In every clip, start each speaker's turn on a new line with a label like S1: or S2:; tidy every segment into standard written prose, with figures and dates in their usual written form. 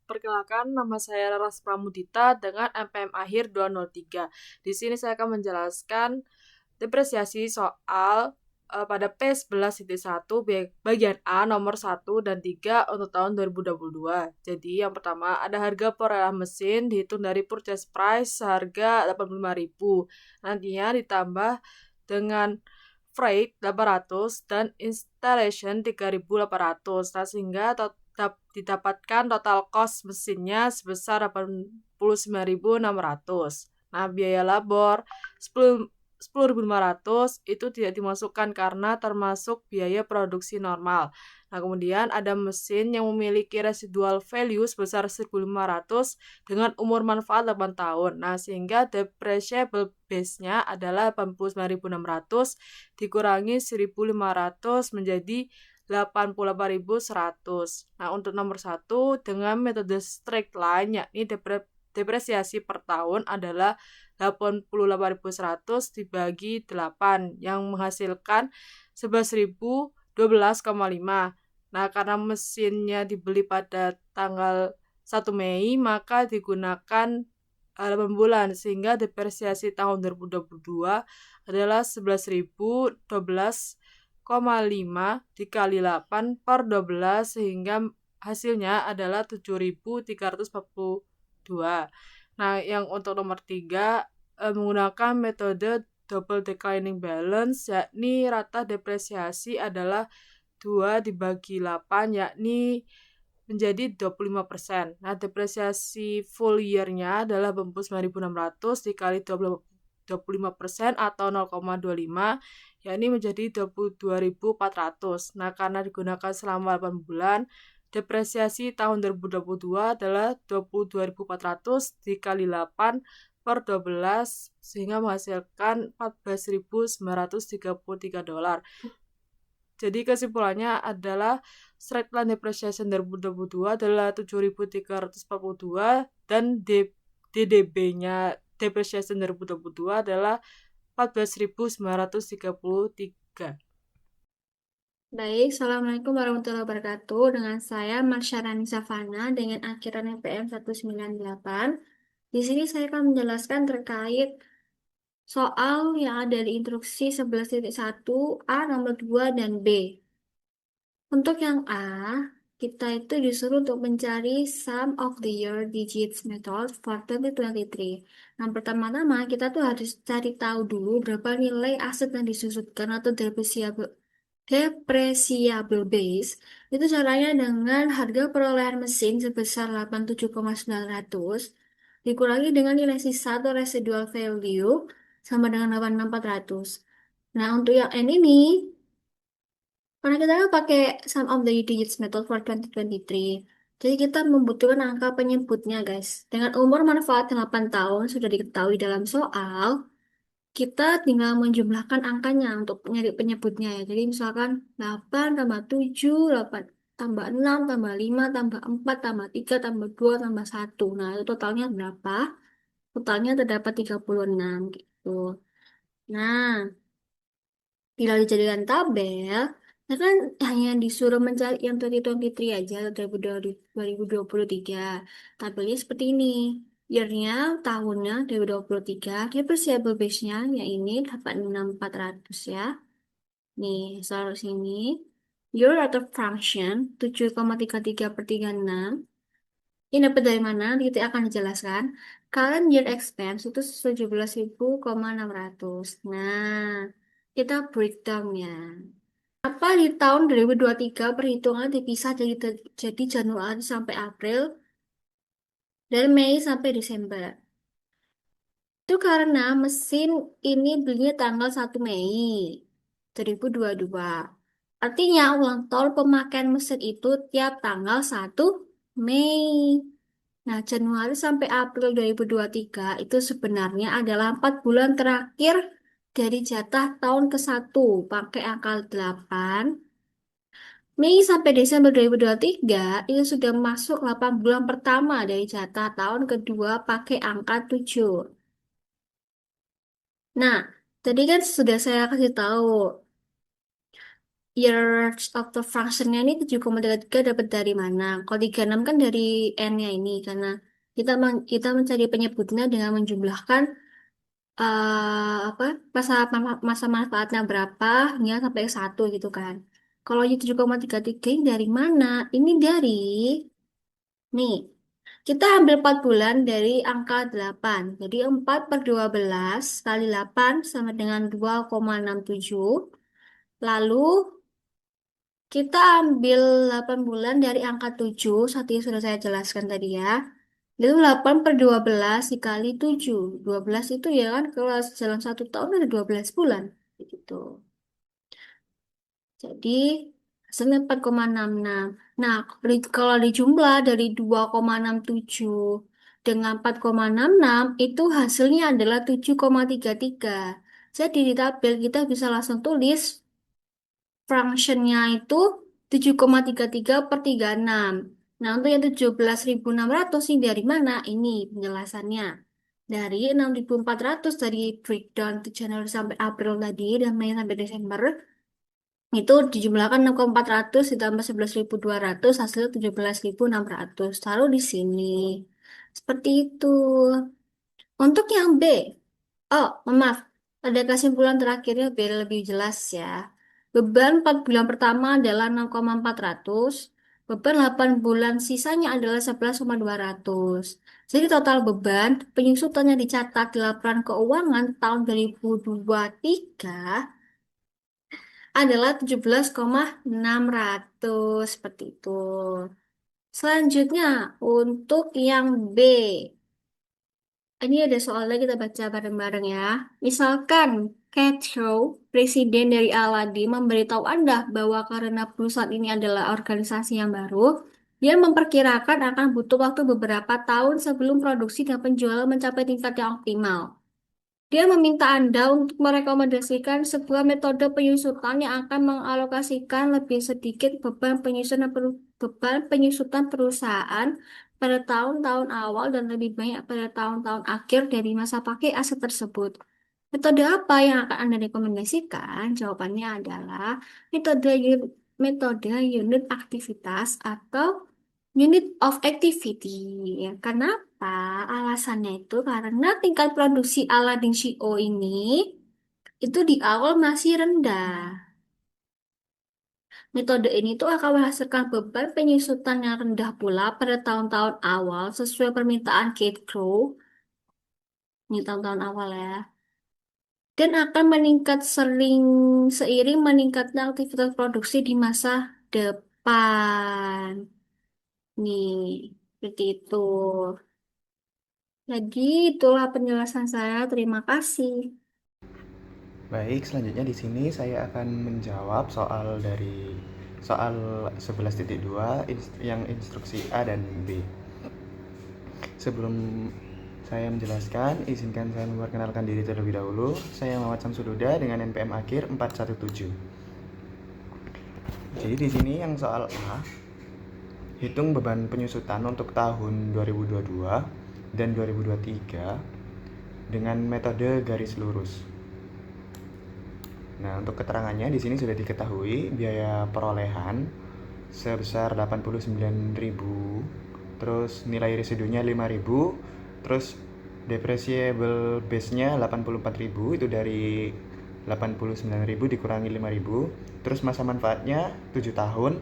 S1: Perkenalkan, nama saya Laras Pramudita dengan NPM akhir 203. Di sini saya akan menjelaskan depresiasi soal pada P11.1 bagian A nomor 1 dan 3 untuk tahun 2022. Jadi yang pertama ada harga perolehan mesin dihitung dari purchase price seharga 85.000. Nantinya ditambah dengan freight 800 dan installation 3.800. Nah, sehingga didapatkan total cost mesinnya sebesar 89.600. Nah, biaya labor 10.500 itu tidak dimasukkan karena termasuk biaya produksi normal. Nah, kemudian ada mesin yang memiliki residual value sebesar 1.500 dengan umur manfaat 8 tahun. Nah, sehingga depreciable base-nya adalah 89.600 dikurangi 1.500 menjadi 88.100. Nah, untuk nomor 1 dengan metode straight line yakni depresiasi per tahun adalah 88.100 dibagi 8 yang menghasilkan 11.012,5. Nah, karena mesinnya dibeli pada tanggal 1 Mei, maka digunakan 8 bulan sehingga depresiasi tahun 2022 adalah 11.012,5 dikali 8 per 12 sehingga hasilnya adalah 7.342. Nah, yang untuk nomor 3 menggunakan metode double declining balance yakni rata depresiasi adalah 2 dibagi 8 yakni menjadi 25%. Nah, depresiasi full year-nya adalah 9.600 dikali 25% atau 0,25 yakni menjadi 22.400. Nah, karena digunakan selama 8 bulan, depresiasi tahun 2022 adalah 22.400 dikali 8 per 12 sehingga menghasilkan $14.933. Jadi kesimpulannya adalah straight line depreciation 2022 adalah 7.342 dan DDB-nya depreciation 2022 adalah 14.933.
S2: Baik, Assalamualaikum warahmatullahi wabarakatuh. Dengan saya Marsyarani Safana dengan akhiran NPM 198. Di sini saya akan menjelaskan terkait soal yang ada di instruksi 11.1 A nomor 2 dan B. Untuk yang A, kita itu disuruh untuk mencari sum of the year digits method for 2023. Nah, pertama-tama kita tuh harus cari tahu dulu berapa nilai aset yang disusutkan atau depreciable base. Itu caranya dengan harga perolehan mesin sebesar 87,900 dikurangi dengan nilai sisa atau residual value sama dengan 86,400. Nah, untuk yang N ini karena kita kan pakai sum of the digits method for 2023. Jadi kita membutuhkan angka penyebutnya, guys. Dengan umur manfaat 8 tahun sudah diketahui dalam soal, kita tinggal menjumlahkan angkanya untuk nyari penyebutnya ya. Jadi misalkan 8 tambah 7, 8 tambah 6, tambah 5, tambah 4, tambah 3, tambah 2, tambah 1. Nah, itu totalnya berapa? Totalnya terdapat 36 gitu. Nah, bila dijadikan tabel, nah kan hanya disuruh mencari yang 2023 aja, 2023. Tabelnya seperti ini. Year-nya, tahunnya 2023, depreciable base-nya, yang ini 86.400 ya. Nih, soal sini. Year atau function, 7,33/36. Ini dapat dari mana? Nanti akan dijelaskan. Current year expense itu 17.600. Nah, kita breakdown-nya. Apa di tahun 2023 perhitungan dipisah jadi Januari sampai April dan Mei sampai Desember. Itu karena mesin ini belinya tanggal 1 Mei 2022. Artinya ulang tahun pemakaian mesin itu tiap tanggal 1 Mei. Nah, Januari sampai April 2023 itu sebenarnya adalah 4 bulan terakhir dari jatah tahun ke-1 pakai angka 8. Mei sampai Desember 2023 itu sudah masuk 8 bulan pertama dari jatah tahun kedua pakai angka 7. Nah, tadi kan sudah saya kasih tahu years of the function-nya ini 7,33 dapat dari mana? Kalau 36 kan dari N-nya ini, karena kita mencari penyebutnya dengan menjumlahkan apa masa manfaatnya berapa hingga sampai ke 1 gitu kan. Kalau Y 7,33 ini dari mana? Ini dari nih. Kita ambil 4 bulan dari angka 8. Jadi 4 per 12 kali 8 sama dengan 2,67. Lalu kita ambil 8 bulan dari angka 7, seperti yang sudah saya jelaskan tadi ya. Itu 8 per 12 dikali 7. 12 itu ya kan kalau dalam 1 tahun ada 12 bulan. Gitu. Jadi hasilnya 4,66. Nah, kalau dijumlah dari 2,67 dengan 4,66 itu hasilnya adalah 7,33. Jadi di tabel kita bisa langsung tulis functionnya itu 7,33 per 36. Nah, untuk yang 17.600 ini dari mana? Ini penjelasannya. Dari 6.400 dari breakdown di Januari sampai April tadi dan Mei sampai Desember itu dijumlahkan 6.400 ditambah 11.200 hasilnya 17.600. Taruh di sini. Seperti itu. Untuk yang B, oh, maaf. Ada kesimpulan terakhirnya biar lebih jelas ya. Beban 4 bulan pertama adalah 6,400. Beban 8 bulan sisanya adalah 11,200. Jadi total beban penyusutan yang dicatat di laporan keuangan tahun 2023 adalah 17,600. Seperti itu. Selanjutnya, untuk yang B. Ini ada soalnya kita baca bareng-bareng ya. Misalkan Castro, presiden dari Aladi, memberitahu Anda bahwa karena perusahaan ini adalah organisasi yang baru, dia memperkirakan akan butuh waktu beberapa tahun sebelum produksi dan penjualan mencapai tingkat yang optimal. Dia meminta Anda untuk merekomendasikan sebuah metode penyusutan yang akan mengalokasikan lebih sedikit beban penyusutan perusahaan pada tahun-tahun awal dan lebih banyak pada tahun-tahun akhir dari masa pakai aset tersebut. Metode apa yang akan Anda rekomendasikan? Jawabannya adalah metode unit aktivitas atau unit of activity. Ya, kenapa? Alasannya itu karena tingkat produksi Aladdin CO ini itu di awal masih rendah. Metode ini tuh akan menghasilkan beban penyusutan yang rendah pula pada tahun-tahun awal sesuai permintaan Kate Crow. Ini tahun-tahun awal ya. Dan akan meningkat seiring meningkatnya aktivitas produksi di masa depan. Nih, seperti itu. Jadi itulah penjelasan saya. Terima kasih.
S3: Baik, selanjutnya di sini saya akan menjawab soal 11.2 yang instruksi A dan B. Sebelum saya menjelaskan, izinkan saya memperkenalkan diri terlebih dahulu. Saya Muhammad Samsudhuda dengan NPM akhir 417. Jadi di sini yang soal A, hitung beban penyusutan untuk tahun 2022 dan 2023 dengan metode garis lurus. Nah, untuk keterangannya di sini sudah diketahui biaya perolehan sebesar 89.000, terus nilai residunya 5.000, terus depreciable base-nya 84.000, itu dari 89.000 dikurangi 5.000, terus masa manfaatnya 7 tahun,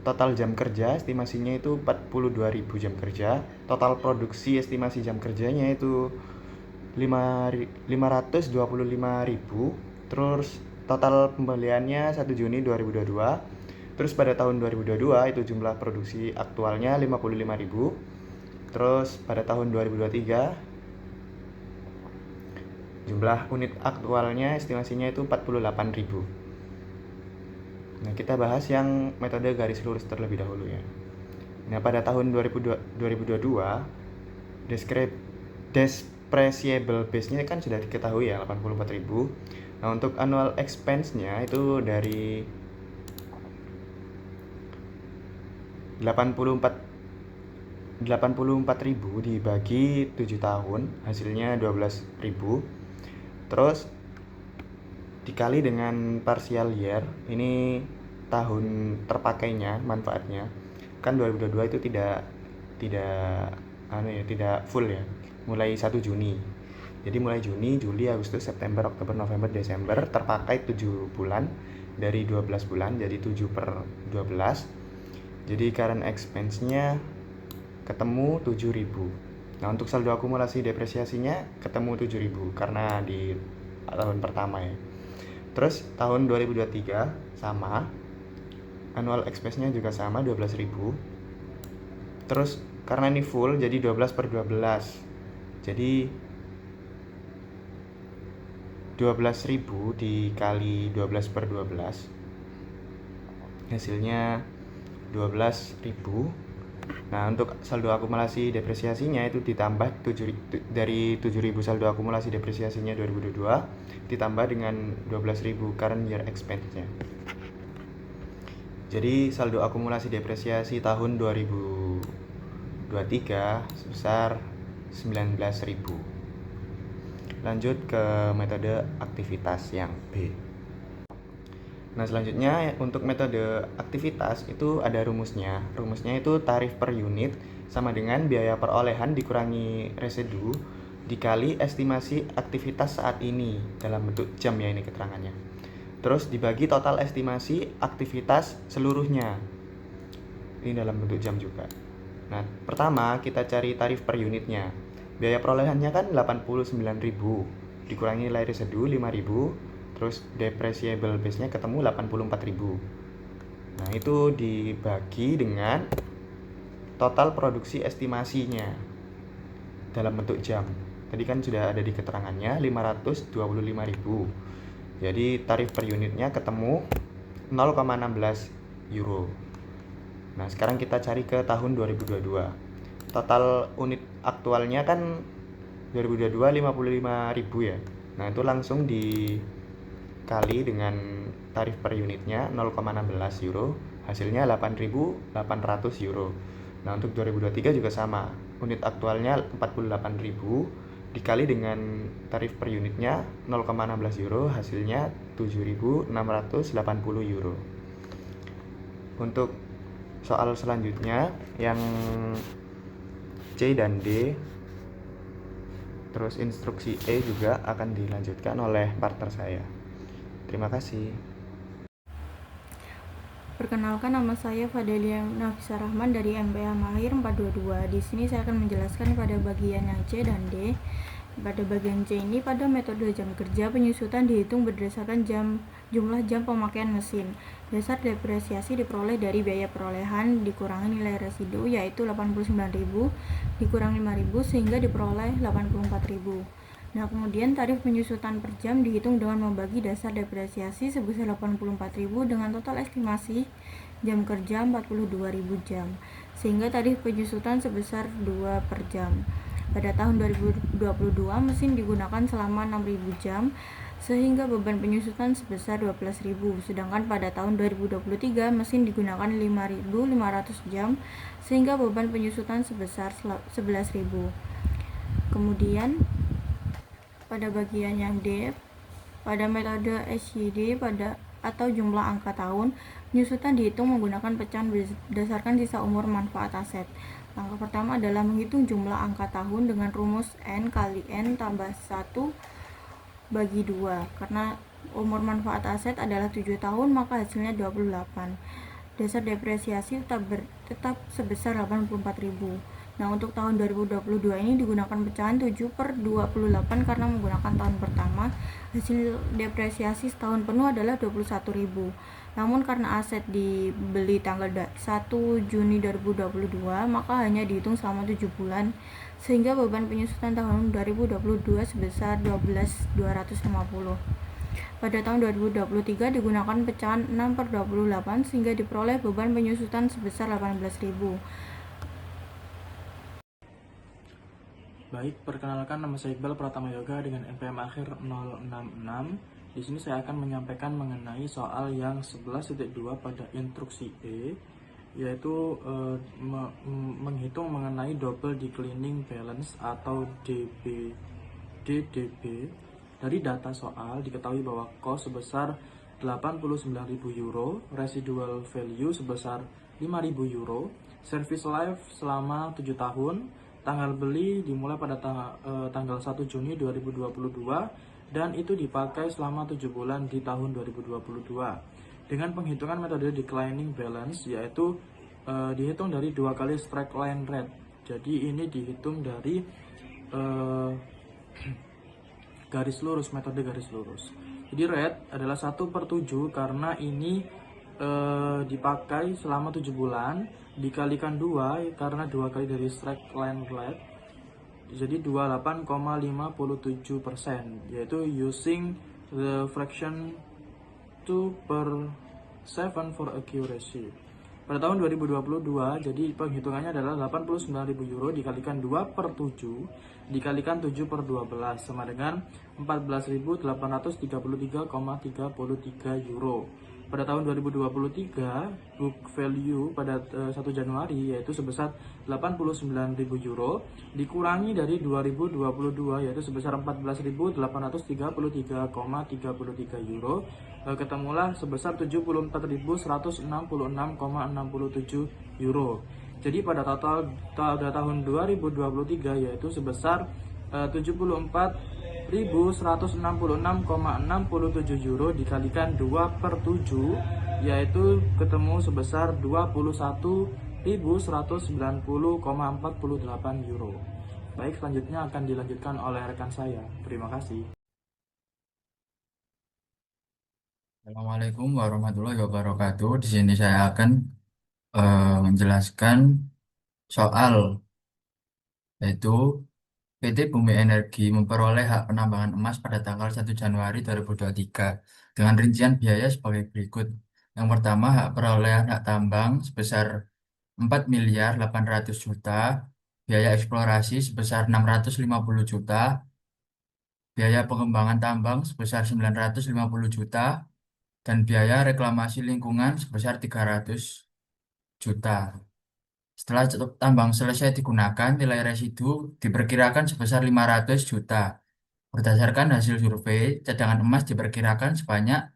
S3: total jam kerja estimasinya itu 42.000 jam kerja, total produksi estimasi jam kerjanya itu 525.000, terus total pembeliannya 1 Juni 2022. Terus pada tahun 2022 itu jumlah produksi aktualnya 55.000. Terus pada tahun 2023 jumlah unit aktualnya estimasinya itu 48.000. Nah, kita bahas yang metode garis lurus terlebih dahulu ya. Nah, pada tahun 2022 depreciable base-nya kan sudah diketahui ya 84.000. Nah, untuk annual expense-nya itu dari 84.000 dibagi 7 tahun hasilnya 12.000. Terus dikali dengan partial year, ini tahun terpakainya manfaatnya. Kan 2022 itu tidak full ya. Mulai 1 Juni. Jadi mulai Juni, Juli, Agustus, September, Oktober, November, Desember terpakai 7 bulan dari 12 bulan jadi 7/12. Jadi current expense-nya ketemu 7.000. Nah, untuk saldo akumulasi depresiasinya ketemu 7.000 karena di tahun pertama ya. Terus tahun 2023 sama, annual expense-nya juga sama 12.000. Terus karena ini full jadi 12/12. Jadi 12.000 dikali 12/12 hasilnya 12.000. Nah, untuk saldo akumulasi depresiasinya itu ditambah dari 7.000 saldo akumulasi depresiasinya 2022 ditambah dengan 12.000 current year expense-nya. Jadi saldo akumulasi depresiasi tahun 2023 sebesar 19.000. Lanjut ke metode aktivitas yang B. Nah, selanjutnya untuk metode aktivitas itu ada rumusnya. Rumusnya itu tarif per unit sama dengan biaya perolehan dikurangi residu dikali estimasi aktivitas saat ini dalam bentuk jam ya ini keterangannya. Terus dibagi total estimasi aktivitas seluruhnya. Ini dalam bentuk jam juga. Nah, pertama kita cari tarif per unitnya. Biaya perolehannya kan 89.000 dikurangi nilai residu 5.000. Terus depreciable base-nya ketemu 84.000. Nah, itu dibagi dengan total produksi estimasinya dalam bentuk jam. Tadi kan sudah ada di keterangannya 525.000. Jadi tarif per unitnya ketemu 0,16 euro. Nah, sekarang kita cari ke tahun 2022. Total unit aktualnya kan 2022 55.000 ya. Nah, itu langsung dikali dengan tarif per unitnya 0,16 euro, hasilnya 8.800 euro. Nah, untuk 2023 juga sama. Unit aktualnya 48.000 dikali dengan tarif per unitnya 0,16 euro, hasilnya 7.680 euro. Untuk soal selanjutnya yang C dan D, terus instruksi E juga akan dilanjutkan oleh partner saya. Terima kasih.
S4: Perkenalkan, nama saya Fadelia Nafisa Rahman dari MPA Mahir 422. Di sini saya akan menjelaskan pada bagian yang C dan D. Pada bagian C ini, pada metode jam kerja penyusutan dihitung berdasarkan jumlah jam pemakaian mesin. Dasar depresiasi diperoleh dari biaya perolehan dikurangi nilai residu yaitu 89.000 dikurangi 5.000 sehingga diperoleh 84.000. Nah, kemudian tarif penyusutan per jam dihitung dengan membagi dasar depresiasi sebesar 84.000 dengan total estimasi jam kerja 42.000 jam, sehingga tarif penyusutan sebesar 2 per jam. Pada tahun 2022 mesin digunakan selama 6.000 jam, sehingga beban penyusutan sebesar 12.000, sedangkan pada tahun 2023 mesin digunakan 5.500 jam, sehingga beban penyusutan sebesar 11.000. Kemudian pada bagian yang D, pada metode SYD atau jumlah angka tahun, penyusutan dihitung menggunakan pecahan berdasarkan sisa umur manfaat aset. Langkah pertama adalah menghitung jumlah angka tahun dengan rumus N kali N tambah 1 bagi 2. Karena umur manfaat aset adalah 7 tahun, maka hasilnya 28. Dasar depresiasi tetap sebesar 84.000. Nah, untuk tahun 2022 ini digunakan pecahan 7/28 karena menggunakan tahun pertama. Hasil depresiasi setahun penuh adalah 21.000. Namun karena aset dibeli tanggal 1 Juni 2022, maka hanya dihitung selama 7 bulan, sehingga beban penyusutan tahun 2022 sebesar 12.250. Pada tahun 2023 digunakan pecahan 6/28 sehingga diperoleh beban penyusutan sebesar 18.000.
S5: Baik, perkenalkan, nama saya Iqbal Pratama Yoga dengan NPM akhir 066. Di sini saya akan menyampaikan mengenai soal yang 11.2 pada instruksi E, yaitu menghitung mengenai double declining balance atau DDB Dari data soal diketahui bahwa cost sebesar 89.000 euro, residual value sebesar 5.000 euro, service life selama 7 tahun, tanggal beli dimulai pada tanggal 1 Juni 2022, dan itu dipakai selama 7 bulan di tahun 2022. Dengan penghitungan metode declining balance, yaitu dihitung dari 2 kali straight line rate. Jadi ini dihitung dari garis lurus, metode garis lurus. Jadi rate adalah 1/7 karena ini dipakai selama 7 bulan, dikalikan 2 karena 2 kali dari straight line rate, jadi 28,57%, yaitu using the fraction 2/7 for accuracy. Pada tahun 2022, jadi penghitungannya adalah 89.000 euro dikalikan 2/7 dikalikan 7/12 sama dengan 14.833,33 euro. Pada tahun 2023, book value pada 1 Januari yaitu sebesar 89.000 euro dikurangi dari 2022 yaitu sebesar 14.833,33 euro, ketemulah sebesar 74.166,67 euro. Jadi pada tahun 2023 yaitu sebesar 74.166,67 euro dikalikan 2/7 yaitu ketemu sebesar 21.190,48 euro. Baik, selanjutnya akan dilanjutkan oleh rekan saya. Terima kasih.
S6: Assalamualaikum warahmatullahi wabarakatuh. Di sini saya akan menjelaskan soal, yaitu PT Bumi Energi memperoleh hak penambangan emas pada tanggal 1 Januari 2023 dengan rincian biaya sebagai berikut. Yang pertama, hak perolehan hak tambang sebesar 4.800 juta, biaya eksplorasi sebesar 650 juta, biaya pengembangan tambang sebesar 950 juta, dan biaya reklamasi lingkungan sebesar 300 juta. Setelah tambang selesai digunakan, nilai residu diperkirakan sebesar 500 juta. Berdasarkan hasil survei, cadangan emas diperkirakan sebanyak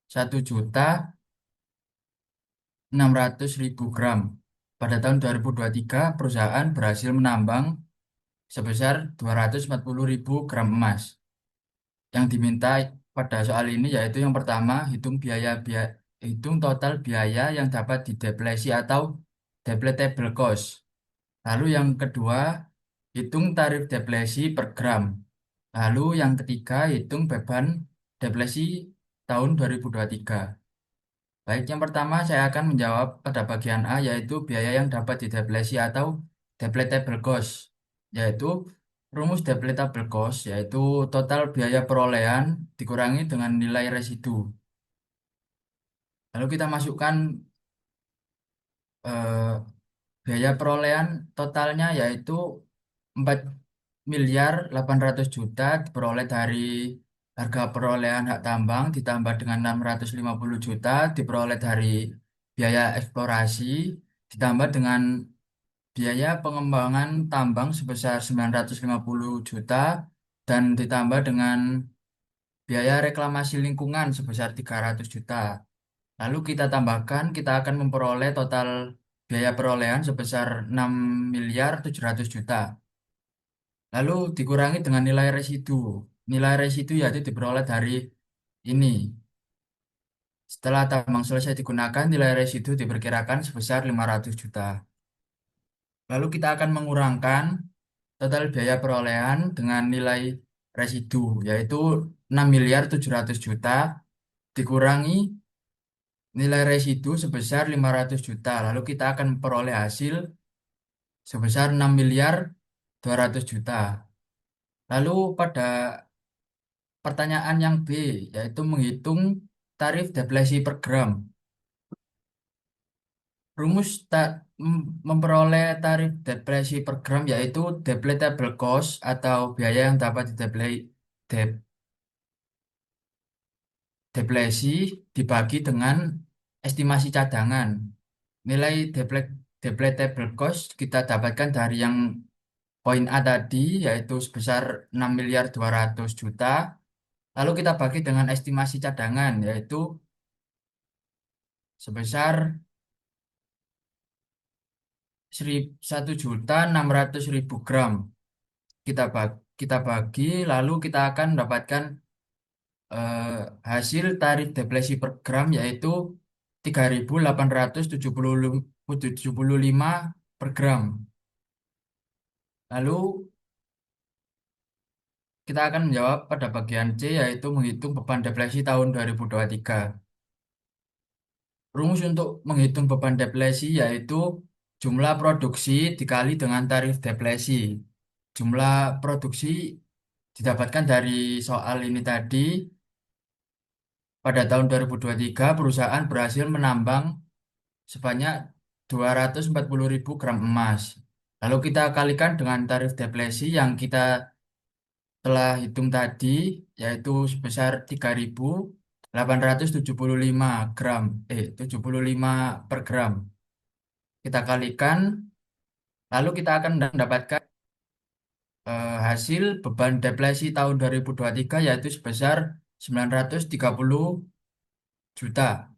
S6: 1.600.000 gram. Pada tahun 2023, perusahaan berhasil menambang sebesar 240.000 gram emas. Yang diminta pada soal ini yaitu yang pertama, hitung total biaya yang dapat didepresi atau depletable cost. Lalu yang kedua, hitung tarif depresi per gram. Lalu yang ketiga, hitung beban depresi tahun 2023. Baik, yang pertama saya akan menjawab pada bagian A, yaitu biaya yang dapat didepresi atau depletable cost, yaitu rumus depletable cost, yaitu total biaya perolehan dikurangi dengan nilai residu. Lalu kita masukkan biaya perolehan totalnya yaitu 4.800 juta diperoleh dari harga perolehan hak tambang ditambah dengan 650 juta diperoleh dari biaya eksplorasi ditambah dengan biaya pengembangan tambang sebesar 950 juta dan ditambah dengan biaya reklamasi lingkungan sebesar 300 juta. Lalu kita tambahkan, kita akan memperoleh total biaya perolehan sebesar 6.700 juta. Lalu dikurangi dengan nilai residu. Nilai residu yaitu diperoleh dari ini. Setelah tambang selesai digunakan, nilai residu diperkirakan sebesar 500 juta. Lalu kita akan mengurangkan total biaya perolehan dengan nilai residu, yaitu 6.700 juta dikurangi nilai residu sebesar 500 juta. Lalu kita akan memperoleh hasil sebesar 6.200 juta. Lalu pada pertanyaan yang B, yaitu menghitung tarif depresi per gram. Rumus memperoleh tarif depresi per gram yaitu depletable cost atau biaya yang dapat depresi dibagi dengan estimasi cadangan. Nilai depletable cost kita dapatkan dari yang poin A tadi yaitu sebesar 6.200.000.000. Lalu kita bagi dengan estimasi cadangan yaitu sebesar 1.600.000 gram. Kita bagi lalu kita akan mendapatkan hasil tarif deflasi per gram yaitu 3.875 per gram. Lalu kita akan menjawab pada bagian C yaitu menghitung beban deflasi tahun 2023. Rumus untuk menghitung beban deflasi yaitu jumlah produksi dikali dengan tarif deflasi. Jumlah produksi didapatkan dari soal ini tadi. Pada tahun 2023, perusahaan berhasil menambang sebanyak 240.000 gram emas. Lalu kita kalikan dengan tarif deflasi yang kita telah hitung tadi, yaitu sebesar 3.875 gram, 75 per gram. Kita kalikan, lalu kita akan mendapatkan hasil beban deflasi tahun 2023 yaitu sebesar 930 juta.